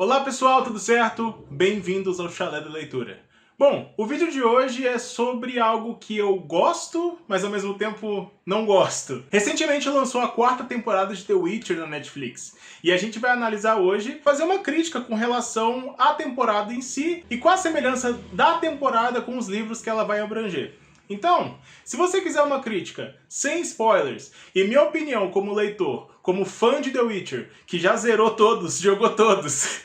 Olá pessoal, tudo certo? Bem-vindos ao Chalé da Leitura. Bom, o vídeo de hoje é sobre algo que eu gosto, mas ao mesmo tempo não gosto. Recentemente lançou a 4ª temporada de The Witcher na Netflix, e a gente vai analisar hoje, fazer uma crítica com relação à temporada em si e qual a semelhança da temporada com os livros que ela vai abranger. Então, se você quiser uma crítica sem spoilers e minha opinião como leitor, como fã de The Witcher, que já zerou todos, jogou todos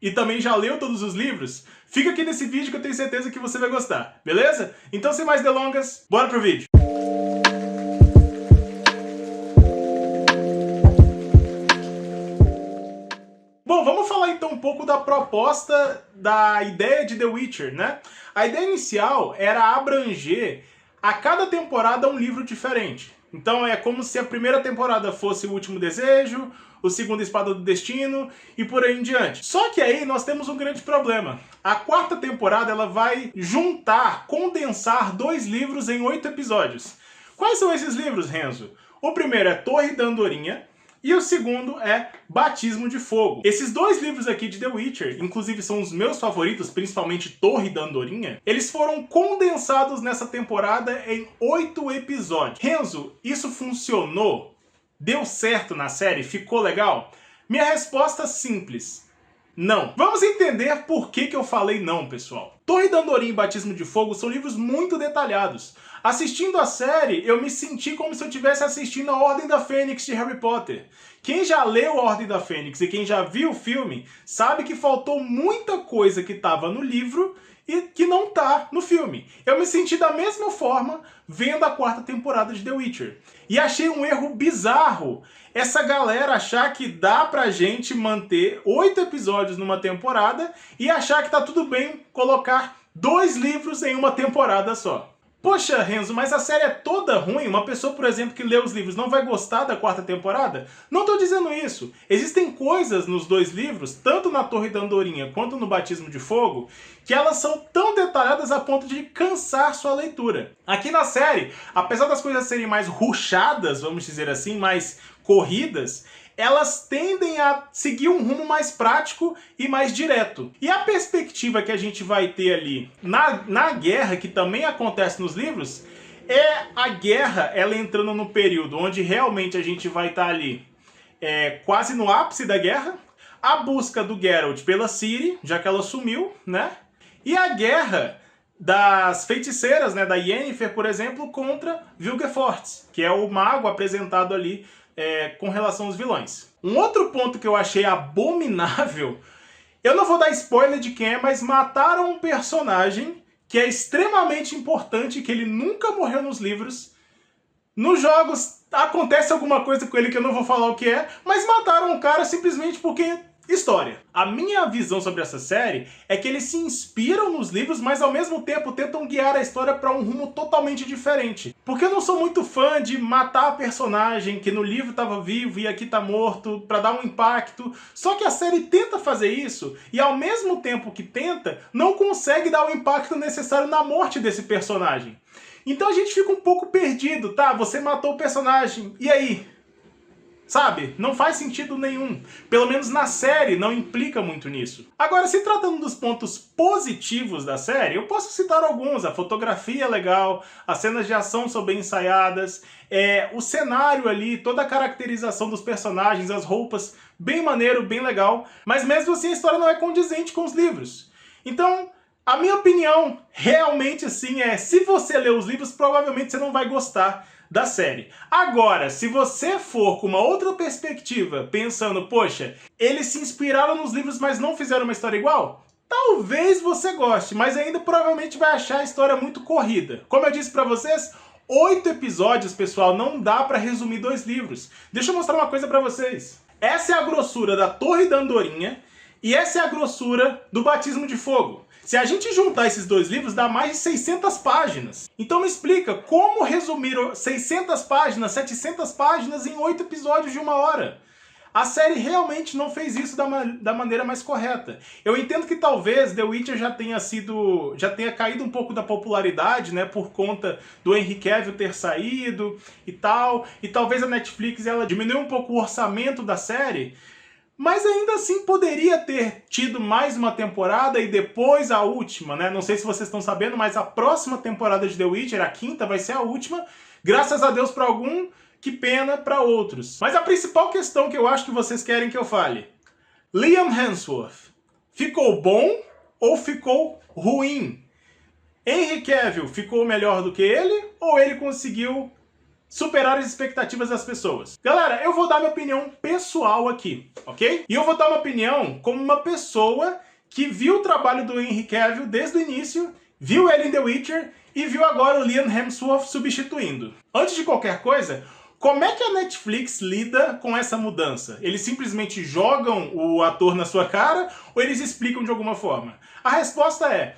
e também já leu todos os livros, fica aqui nesse vídeo que eu tenho certeza que você vai gostar, beleza? Então, sem mais delongas, bora pro vídeo! Bom, vamos falar então um pouco da proposta da ideia de The Witcher, né? A ideia inicial era abranger a cada temporada um livro diferente. Então é como se a primeira temporada fosse O Último Desejo, o segundo Espada do Destino e por aí em diante. Só que aí nós temos um grande problema. A 4ª temporada ela vai juntar, condensar 2 livros em 8 episódios. Quais são esses livros, Renzo? O primeiro é Torre da Andorinha, e o segundo é Batismo de Fogo. Esses 2 livros aqui de The Witcher, inclusive são os meus favoritos, principalmente Torre da Andorinha, eles foram condensados nessa temporada em 8 episódios. Renzo, isso funcionou? Deu certo na série? Ficou legal? Minha resposta é simples. Não. Vamos entender por que eu falei não, pessoal. Torre da Andorinha e Batismo de Fogo são livros muito detalhados. Assistindo a série, eu me senti como se eu estivesse assistindo a Ordem da Fênix de Harry Potter. Quem já leu a Ordem da Fênix e quem já viu o filme, sabe que faltou muita coisa que estava no livro e que não tá no filme. Eu me senti da mesma forma vendo a 4ª temporada de The Witcher. E achei um erro bizarro essa galera achar que dá pra gente manter 8 episódios numa temporada e achar que tá tudo bem colocar 2 livros em uma temporada só. Poxa, Renzo, mas a série é toda ruim? Uma pessoa, por exemplo, que lê os livros não vai gostar da 4ª temporada? Não estou dizendo isso. Existem coisas nos 2 livros, tanto na Torre da Andorinha quanto no Batismo de Fogo, que elas são tão detalhadas a ponto de cansar sua leitura. Aqui na série, apesar das coisas serem mais rushadas, vamos dizer assim, mais corridas, elas tendem a seguir um rumo mais prático e mais direto. E a perspectiva que a gente vai ter ali na guerra, que também acontece nos livros, é a guerra ela entrando no período onde realmente a gente vai estar ali quase no ápice da guerra, a busca do Geralt pela Ciri, já que ela sumiu, né? E a guerra das feiticeiras, né, da Yennefer, por exemplo, contra Vilgefortz, que é o mago apresentado ali com relação aos vilões. Um outro ponto que eu achei abominável, eu não vou dar spoiler de quem é, mas mataram um personagem que é extremamente importante, que ele nunca morreu nos livros. Nos jogos acontece alguma coisa com ele que eu não vou falar o que é, mas mataram um cara simplesmente porque... História. A minha visão sobre essa série é que eles se inspiram nos livros, mas ao mesmo tempo tentam guiar a história para um rumo totalmente diferente. Porque eu não sou muito fã de matar a personagem que no livro estava vivo e aqui tá morto, para dar um impacto. Só que a série tenta fazer isso e ao mesmo tempo que tenta, não consegue dar o impacto necessário na morte desse personagem. Então a gente fica um pouco perdido, tá? Você matou o personagem, e aí? Sabe? Não faz sentido nenhum. Pelo menos na série não implica muito nisso. Agora, se tratando dos pontos positivos da série, eu posso citar alguns. A fotografia é legal, as cenas de ação são bem ensaiadas, o cenário ali, toda a caracterização dos personagens, as roupas, bem maneiro, bem legal. Mas mesmo assim a história não é condizente com os livros. Então, a minha opinião realmente assim se você ler os livros, provavelmente você não vai gostar da série. Agora, se você for com uma outra perspectiva, pensando, poxa, eles se inspiraram nos livros, mas não fizeram uma história igual, talvez você goste, mas ainda provavelmente vai achar a história muito corrida. Como eu disse pra vocês, 8 episódios, pessoal, não dá pra resumir 2 livros. Deixa eu mostrar uma coisa pra vocês. Essa é a grossura da Torre da Andorinha e essa é a grossura do Batismo de Fogo. Se a gente juntar esses 2 livros, dá mais de 600 páginas. Então me explica, como resumir 600 páginas, 700 páginas em 8 episódios de 1 hora? A série realmente não fez isso da maneira mais correta. Eu entendo que talvez The Witcher já tenha caído um pouco da popularidade, né, por conta do Henry Cavill ter saído e tal, e talvez a Netflix ela diminuiu um pouco o orçamento da série, mas ainda assim poderia ter tido mais uma temporada e depois a última, né? Não sei se vocês estão sabendo, mas a próxima temporada de The Witcher, a quinta, vai ser a última. Graças a Deus para algum, que pena para outros. Mas a principal questão que eu acho que vocês querem que eu fale: Liam Hemsworth ficou bom ou ficou ruim? Henry Cavill ficou melhor do que ele ou ele conseguiu superar as expectativas das pessoas? Galera, eu vou dar minha opinião pessoal aqui, ok? E eu vou dar uma opinião como uma pessoa que viu o trabalho do Henry Cavill desde o início, viu ele em The Witcher e viu agora o Liam Hemsworth substituindo. Antes de qualquer coisa, como é que a Netflix lida com essa mudança? Eles simplesmente jogam o ator na sua cara ou eles explicam de alguma forma? A resposta é: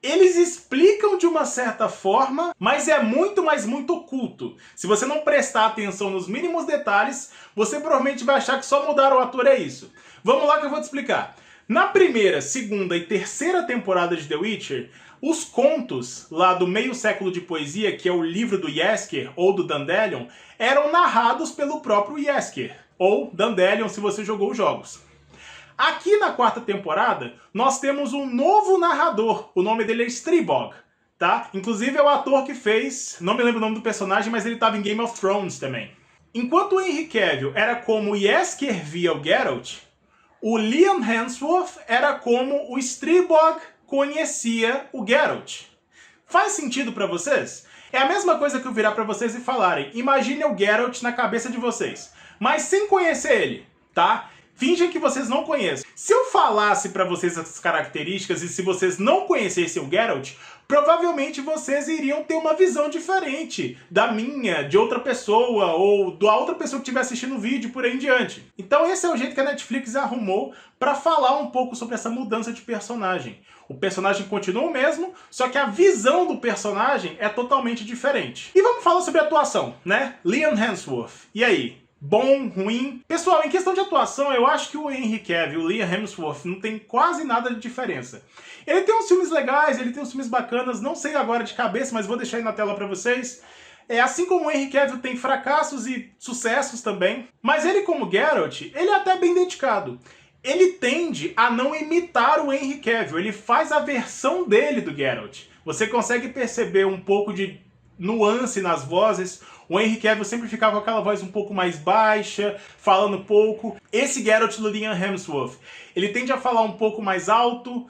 eles explicam de uma certa forma, mas é muito, mas muito oculto. Se você não prestar atenção nos mínimos detalhes, você provavelmente vai achar que só mudar o ator é isso. Vamos lá que eu vou te explicar. Na primeira, segunda e terceira temporada de The Witcher, os contos lá do Meio Século de Poesia, que é o livro do Jaskier ou do Dandelion, eram narrados pelo próprio Jaskier, ou Dandelion se você jogou os jogos. Aqui na quarta temporada, nós temos um novo narrador. O nome dele é Stribog, tá? Inclusive é o ator que fez, não me lembro o nome do personagem, mas ele estava em Game of Thrones também. Enquanto o Henry Cavill era como o Jaskier via o Geralt, o Liam Hemsworth era como o Stribog conhecia o Geralt. Faz sentido pra vocês? É a mesma coisa que eu virar pra vocês e falarem: imagine o Geralt na cabeça de vocês, mas sem conhecer ele, tá? Fingem que vocês não conhecem. Se eu falasse pra vocês essas características e se vocês não conhecessem o Geralt, provavelmente vocês iriam ter uma visão diferente da minha, de outra pessoa, ou da outra pessoa que estiver assistindo o vídeo, por aí em diante. Então esse é o jeito que a Netflix arrumou pra falar um pouco sobre essa mudança de personagem. O personagem continua o mesmo, só que a visão do personagem é totalmente diferente. E vamos falar sobre a atuação, né? Liam Hemsworth. E aí? Bom, ruim? Pessoal, em questão de atuação, eu acho que o Henry Cavill, o Liam Hemsworth, não tem quase nada de diferença. Ele tem uns filmes legais, ele tem uns filmes bacanas, não sei agora de cabeça, mas vou deixar aí na tela pra vocês. Assim como o Henry Cavill tem fracassos e sucessos também, mas ele como Geralt, ele é até bem dedicado. Ele tende a não imitar o Henry Cavill, ele faz a versão dele do Geralt. Você consegue perceber um pouco de nuance nas vozes. O Henry Cavill sempre ficava com aquela voz um pouco mais baixa, falando pouco. Esse Geralt do Liam Hemsworth, ele tende a falar um pouco mais alto.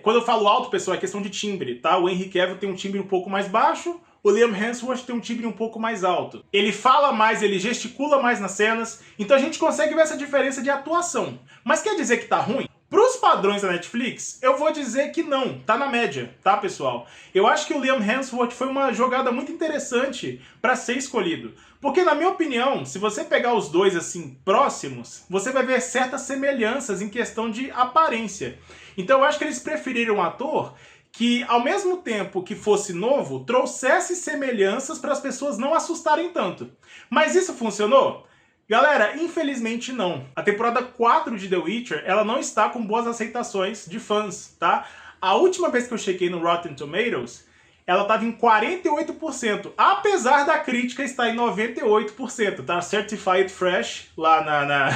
Quando eu falo alto, pessoal, é questão de timbre, tá? O Henry Cavill tem um timbre um pouco mais baixo, o Liam Hemsworth tem um timbre um pouco mais alto. Ele fala mais, ele gesticula mais nas cenas, então a gente consegue ver essa diferença de atuação. Mas quer dizer que tá ruim? Para os padrões da Netflix, eu vou dizer que não, tá na média, tá, pessoal? Eu acho que o Liam Hemsworth foi uma jogada muito interessante para ser escolhido. Porque, na minha opinião, se você pegar os dois, assim, próximos, você vai ver certas semelhanças em questão de aparência. Então eu acho que eles preferiram um ator que, ao mesmo tempo que fosse novo, trouxesse semelhanças para as pessoas não assustarem tanto. Mas isso funcionou? Galera, infelizmente não. A temporada 4 de The Witcher, ela não está com boas aceitações de fãs, tá? A última vez que eu chequei no Rotten Tomatoes, ela estava em 48%, apesar da crítica estar em 98%, tá? Certified Fresh, lá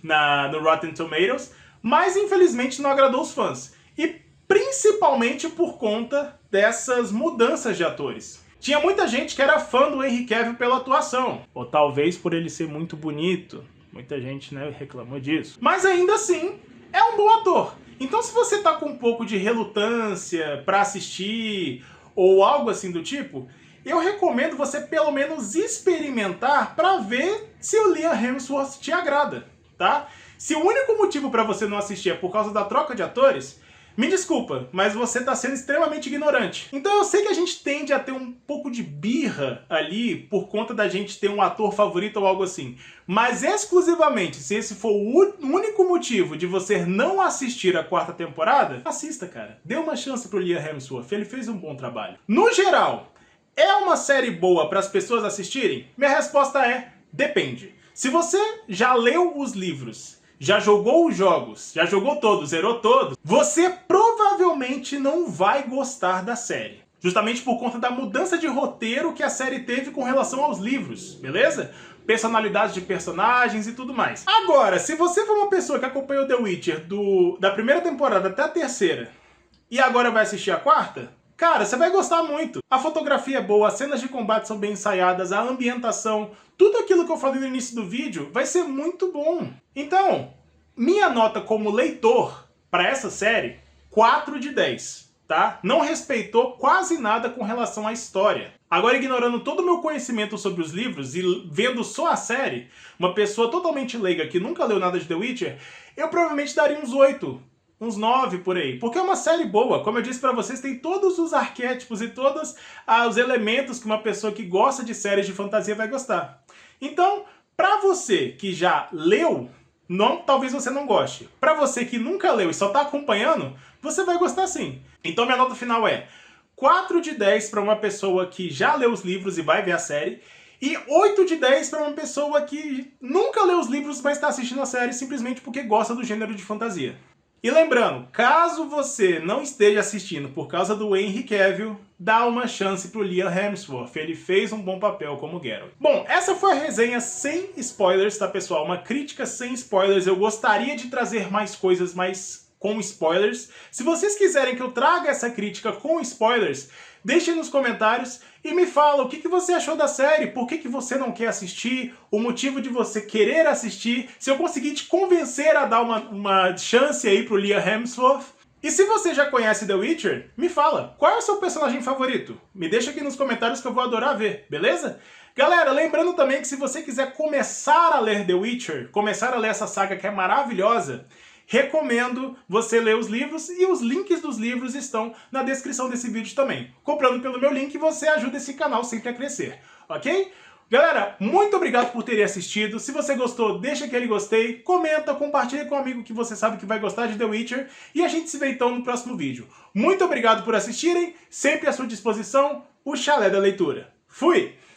no Rotten Tomatoes, mas infelizmente não agradou os fãs. E principalmente por conta dessas mudanças de atores. Tinha muita gente que era fã do Henry Cavill pela atuação, ou talvez por ele ser muito bonito. Muita gente, né, reclamou disso. Mas ainda assim, é um bom ator. Então se você tá com um pouco de relutância pra assistir, ou algo assim do tipo, eu recomendo você pelo menos experimentar pra ver se o Liam Hemsworth te agrada, tá? Se o único motivo pra você não assistir é por causa da troca de atores, me desculpa, mas você tá sendo extremamente ignorante. Então eu sei que a gente tende a ter um pouco de birra ali por conta da gente ter um ator favorito ou algo assim. Mas exclusivamente, se esse for o único motivo de você não assistir a quarta temporada, assista, cara. Dê uma chance pro Liam Hemsworth, ele fez um bom trabalho. No geral, é uma série boa para as pessoas assistirem? Minha resposta é: depende. Se você já leu os livros, já jogou os jogos, já jogou todos, zerou todos, você provavelmente não vai gostar da série. Justamente por conta da mudança de roteiro que a série teve com relação aos livros, beleza? personalidades de personagens e tudo mais. Agora, se você for uma pessoa que acompanhou The Witcher da primeira temporada até a terceira e agora vai assistir a quarta, cara, você vai gostar muito. A fotografia é boa, as cenas de combate são bem ensaiadas, a ambientação, tudo aquilo que eu falei no início do vídeo vai ser muito bom. Então, minha nota como leitor para essa série, 4 de 10, tá? Não respeitou quase nada com relação à história. Agora, ignorando todo o meu conhecimento sobre os livros e vendo só a série, uma pessoa totalmente leiga que nunca leu nada de The Witcher, eu provavelmente daria uns 8, uns 9 por aí. Porque é uma série boa, como eu disse pra vocês, tem todos os arquétipos e todos os elementos que uma pessoa que gosta de séries de fantasia vai gostar. Então, pra você que já leu, talvez você não goste. Pra você que nunca leu e só tá acompanhando, você vai gostar sim. Então minha nota final é 4 de 10 para uma pessoa que já leu os livros e vai ver a série, e 8 de 10 para uma pessoa que nunca leu os livros, mas está assistindo a série simplesmente porque gosta do gênero de fantasia. E lembrando, caso você não esteja assistindo por causa do Henry Cavill, dá uma chance pro Liam Hemsworth, ele fez um bom papel como Geralt. Bom, essa foi a resenha sem spoilers, tá pessoal? Uma crítica sem spoilers. Eu gostaria de trazer mais coisas, mas com spoilers. Se vocês quiserem que eu traga essa crítica com spoilers, deixem nos comentários e me fala o que você achou da série, por que você não quer assistir, o motivo de você querer assistir, se eu conseguir te convencer a dar uma chance aí pro Liam Hemsworth. E se você já conhece The Witcher, me fala, qual é o seu personagem favorito? Me deixa aqui nos comentários que eu vou adorar ver, beleza? Galera, lembrando também que se você quiser começar a ler The Witcher, começar a ler essa saga que é maravilhosa, recomendo você ler os livros e os links dos livros estão na descrição desse vídeo também. Comprando pelo meu link, você ajuda esse canal sempre a crescer, ok? Galera, muito obrigado por terem assistido. Se você gostou, deixa aquele gostei, comenta, compartilha com um amigo que você sabe que vai gostar de The Witcher e a gente se vê então no próximo vídeo. Muito obrigado por assistirem, sempre à sua disposição, o Chalé da Leitura. Fui!